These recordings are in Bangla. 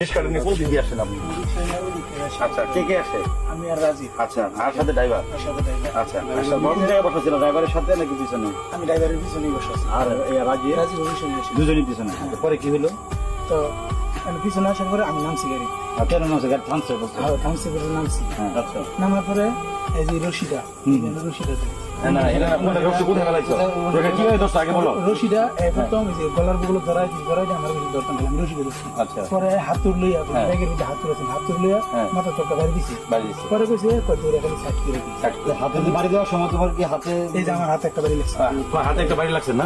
আচ্ছা কে কে আসে? আমি আর রাজি। আচ্ছা আর সাথে ড্রাইভার? আচ্ছা কোন জায়গায় বসেছিল, ড্রাইভারের সাথে নাকি পিছনে? আমি ড্রাইভারের পিছনেই বসে আছি। আর রাজি? রাজি পিছনে আসি। দুজনই পিছনে। পরে কি হলো? তো আমি পিছনে আসার পরে আমি নামছি গাড়ি। কেন নামছে? গাড়ি থামছে? থামছি পরে নামছি। আচ্ছা নামার পরে এই যে রশিদা না এটা আপনার রক্ত কোথায় ফেলাইছো? এটা কিভাবে দোষ আগে বলো। রশিদা প্রথম এই যে গলার বুগুলো ধরাই আমার বেশি ধরতাম গেলাম রশিদা ধরছি। আচ্ছা পরে হাত তুললি ব্যাগের ভিতরে হাত তুলেছেন, হাত তুললে মাথা চোখটা বাড়ি দিছি। পরে কইছে কত দূরে খালি সাইড করে দিই। হাতে বাড়ি দেওয়ার সময় তোমার কি হাতে? এই যে আমার হাতে একটা বাড়ি লাগছে। হাতে একটা বাড়ি লাগছে না?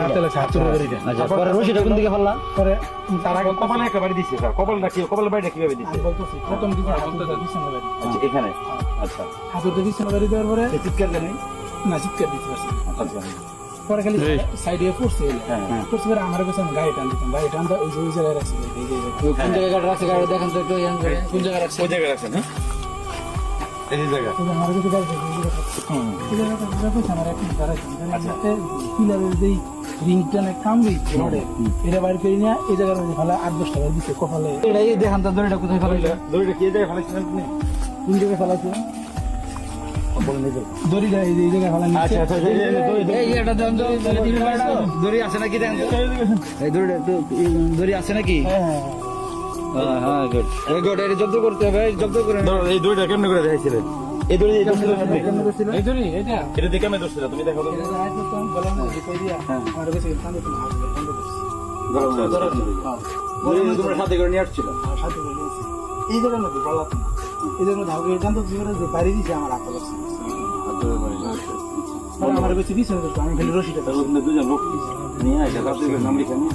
হাতে লাগছে, হাত তুলে বাড়িটা। আচ্ছা পরে রশিটা কোন দিকে ফেললা? পরে তার আগে কপালে একটা বাড়ি দিছে স্যার। কপালটা কি, কপালের বাড়িটা কিভাবে দিছে? আমি বলতেছি প্রথম দিকে হাতে পিছনে বাড়ি। আচ্ছা এখানে? আচ্ছা হাতে পিছনে বাড়ি দেওয়ার পরে চিৎকার জানি? না চিৎকার দিতে পারছি। আচ্ছা পরে খালি সাইডে পড়ছে পড়ছে পরে আমার কাছে আমি গাড়ি টান দিতাম, গাড়ি টানটা ওই যে ওই জায়গায় রাখছি। কোন জায়গায় গাড়ি রাখছে? গাড়ি দেখান তো একটু কোন জায়গায় রাখছে? ওই জায়গায় রাখছেন? হ্যাঁ এই জায়গা। আমার কাছে গাড়ি আমার এখন দাঁড়াচ্ছি পিলারের যেই রিংটানে কামড়ি রোডে এটা বাড়ি করে নিয়ে এই জায়গার মধ্যে ভালো 8-10 টাকা দিচ্ছে কপালে। এটা এই দেখান তো দড়িটা কোথায় ফেলাইলো? দড়িটা কি জায়গায় ফেলাইছিলেন আপনি? কোন জায়গায় ফেলাইছে? দড়িটা এই যে এই জায়গায় ফেলাই নিচ্ছে। আচ্ছা এই এটা দেন তো, দড়ি আছে নাকি দেন তো? এই দড়িটা দড়ি আছে নাকি? হ্যাঁ গুড এই গুড। এটা জব্দ করতে হবে, জব্দ করে এই দড়িটা কেমনে করে দেখাইছিলেন? এই দড়ি এই দড়ি এই দড়ি এটা এটা দেখে আমি দড়িটা তুমি দেখো তো। আমার কাছে কানে তো হাত বন্ধ করছি। তোমরা সাথে করে নিয়ে আসছিল? সাথে বলে দিয়েছি এই জায়গার মধ্যে বলা তো না, এই জায়গার মধ্যে আগে জানতো যে বাড়ি দিয়েছে আমার হাতে লাগছে। আমার কাছে পিছনে দেখতো, আমি খালি রশিটা দুজন লোক নিয়ে আসে নাম লিখে নিয়ে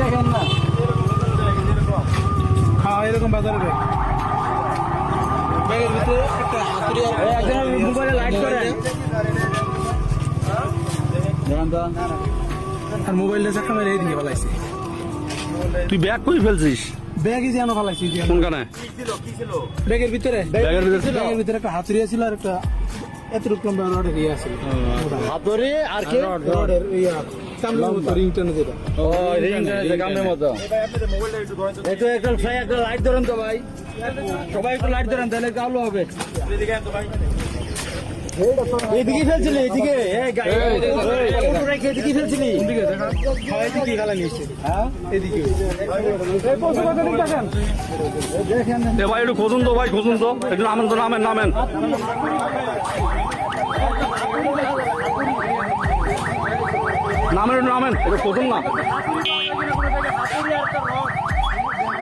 দেখেন না। হ্যাঁ এরকম বাজারে ব্যাগের ভিতরে একটা হাতুড়ি একজন মোবাইলে লাইট করে দেখান তো। আর মোবাইলটা চাকা মেরে এইদিকে ফেলাইছে। তুই ব্যাগ কই ফেলছিস? ব্যাগে যে আনো ফেলাইছি কোনখানে? ব্যাগের ভিতরে ব্যাগের ভিতরে একটা হাতুড়ি ছিল আর একটা এতটুকু রডের ইয়ে আছিল। হাতুড়ি আর কি? রডের ইয়া কামলার মতো রিংটনে যেটা। ও রিংটা যে কামের মতো। একটু একটা ফ্লাই একটা লাইট ধরেন তো ভাই, সবাই একটু লাইট ধরেন তাহলে কালো হবে। এদিকে ফেলছিলি? এদিকে এদিকে ফেলছিলি? এদিকে খেলা নিয়েছে। হ্যাঁ এদিকে এ ভাই একটু খুঁজুন তো, ভাই খুঁজুন তো, একটু নামেন তো, নামেন নামেন নামেন একটু নামেন, একটু খুঁজুন না।